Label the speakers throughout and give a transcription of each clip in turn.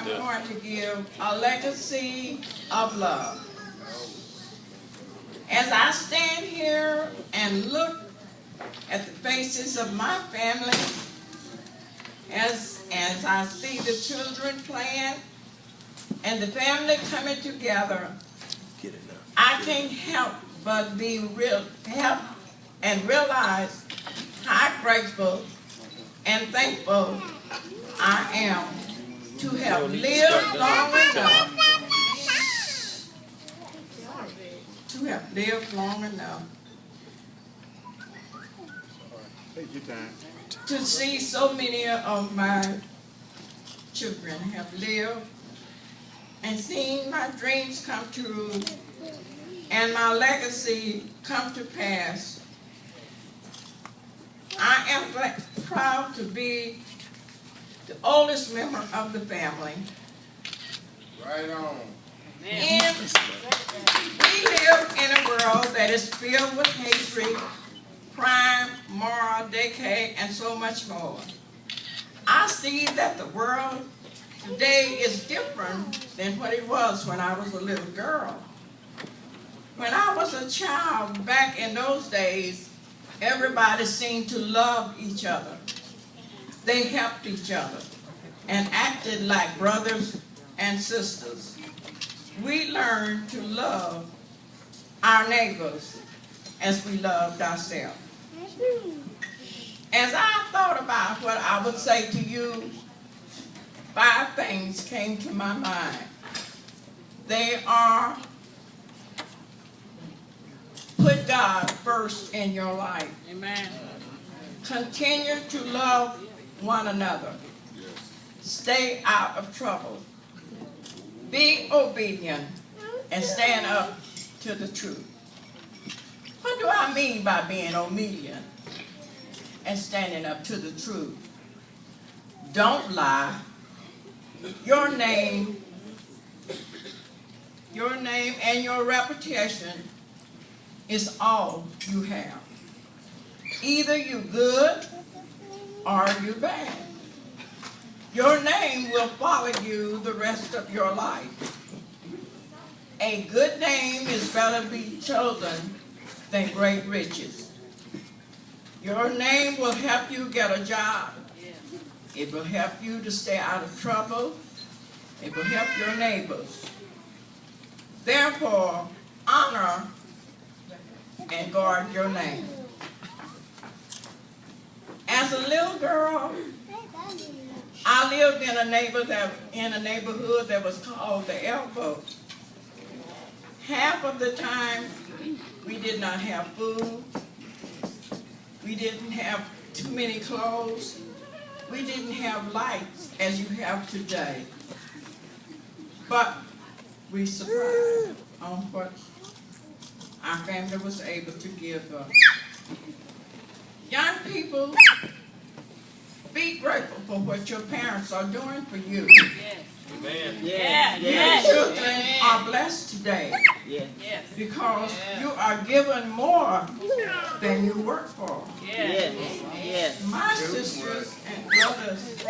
Speaker 1: I'm going to give a legacy of love. As I stand here and look at the faces of my family, as I see the children playing and the family coming together, I can't help but realize how grateful and thankful I am to have lived long enough. To see so many of my children have lived and seen my dreams come true and my legacy come to pass. I am proud to be the oldest member of the family.
Speaker 2: Right on.
Speaker 1: And we live in a world that is filled with hatred, crime, moral decay, and so much more. I see that the world today is different than what it was when I was a little girl. When I was a child back in those days, everybody seemed to love each other. They helped each other and acted like brothers and sisters. We learned to love our neighbors as we loved ourselves. As I thought about what I would say to you, 5 things came to my mind. They are: put God first in your life.
Speaker 3: Amen.
Speaker 1: Continue to love one another. Stay out of trouble. Be obedient and stand up to the truth. What do I mean by being obedient and standing up to the truth? Don't lie. Your name and your reputation is all you have. Either you good or you bad. Your name will follow you the rest of your life. A good name is better be chosen than great riches. Your name will help you get a job. It will help you to stay out of trouble. It will help your neighbors. Therefore, honor and guard your name. As a little girl, I lived in a neighborhood that was called the Elbow. Half of the time, we did not have food. We didn't have too many clothes. We didn't have lights as you have today. But we survived on what our family was able to give us. Young people, be grateful for what your parents are doing for you.
Speaker 3: Yes.
Speaker 2: Amen.
Speaker 1: Your children are blessed today because you are given more than you work for. My sisters and brothers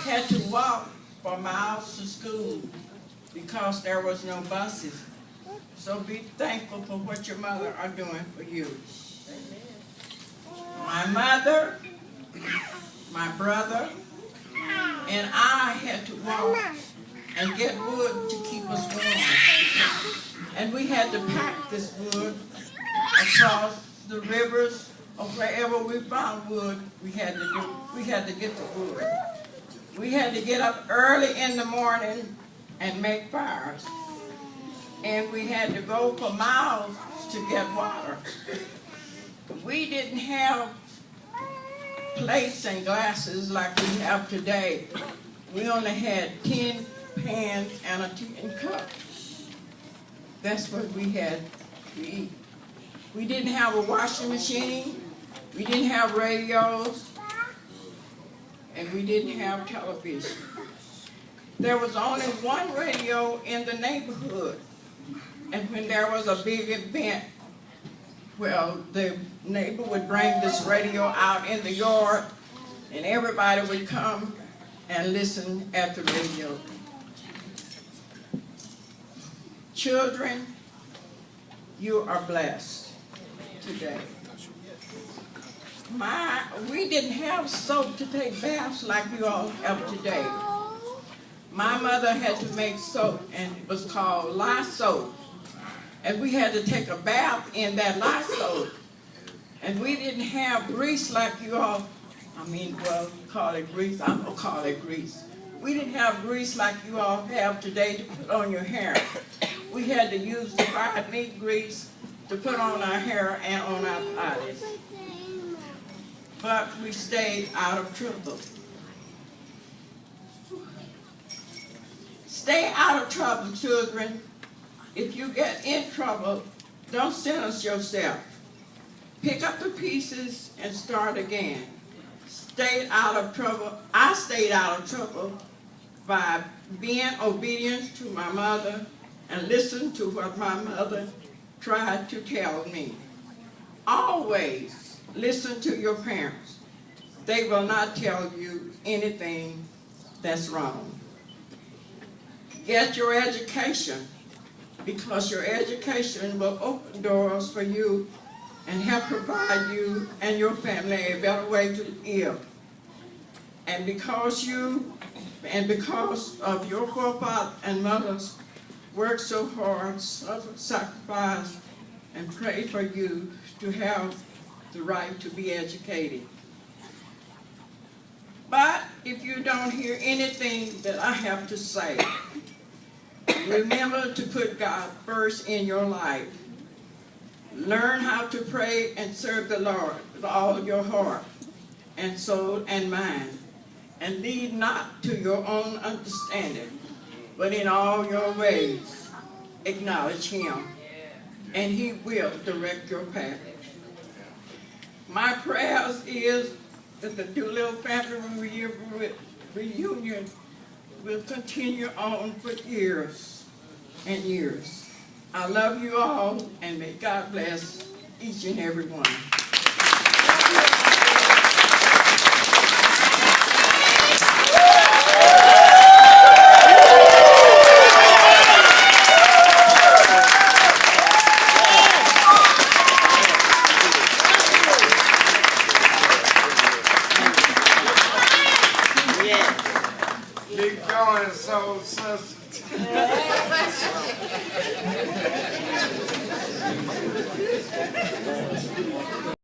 Speaker 1: had to walk for miles to school because there was no buses. So be thankful for what your mother are doing for you. My mother, my brother, and I had to walk and get wood to keep us warm. And we had to pack this wood across the rivers or wherever we found wood. We had to get the wood. We had to get up early in the morning and make fires. And we had to go for miles to get water. We didn't have plates and glasses like we have today. We only had tin pans and a tin cup. That's what we had to eat. We didn't have a washing machine. We didn't have radios. And we didn't have television. There was only one radio in the neighborhood. And when there was a big event, well, the neighbor would bring this radio out in the yard, and everybody would come and listen at the radio. Children, you are blessed today. We didn't have soap to take baths like you all have today. My mother had to make soap, and it was called lye soap. And we had to take a bath in that lye soap. And we didn't have grease like you all, call it grease. I'm going to call it grease. We didn't have grease like you all have today to put on your hair. We had to use the fried meat grease to put on our hair and on our bodies. But we stayed out of trouble. Stay out of trouble, children. If you get in trouble, don't sentence yourself. Pick up the pieces and start again. Stay out of trouble. I stayed out of trouble by being obedient to my mother and listen to what my mother tried to tell me. Always listen to your parents. They will not tell you anything that's wrong. Get your education, because your education will open doors for you and help provide you and your family a better way to live. And because of your forefathers and mothers worked so hard, suffered, sacrificed, and prayed for you to have the right to be educated. But if you don't hear anything that I have to say, remember to put God first in your life. Learn how to pray and serve the Lord with all your heart and soul and mind. And lead not to your own understanding, but in all your ways acknowledge Him, and He will direct your path. My prayers is that the Dolittle family reunion will continue on for years and years. I love you all, and may God bless each and every one.
Speaker 2: Keep going, soul sister.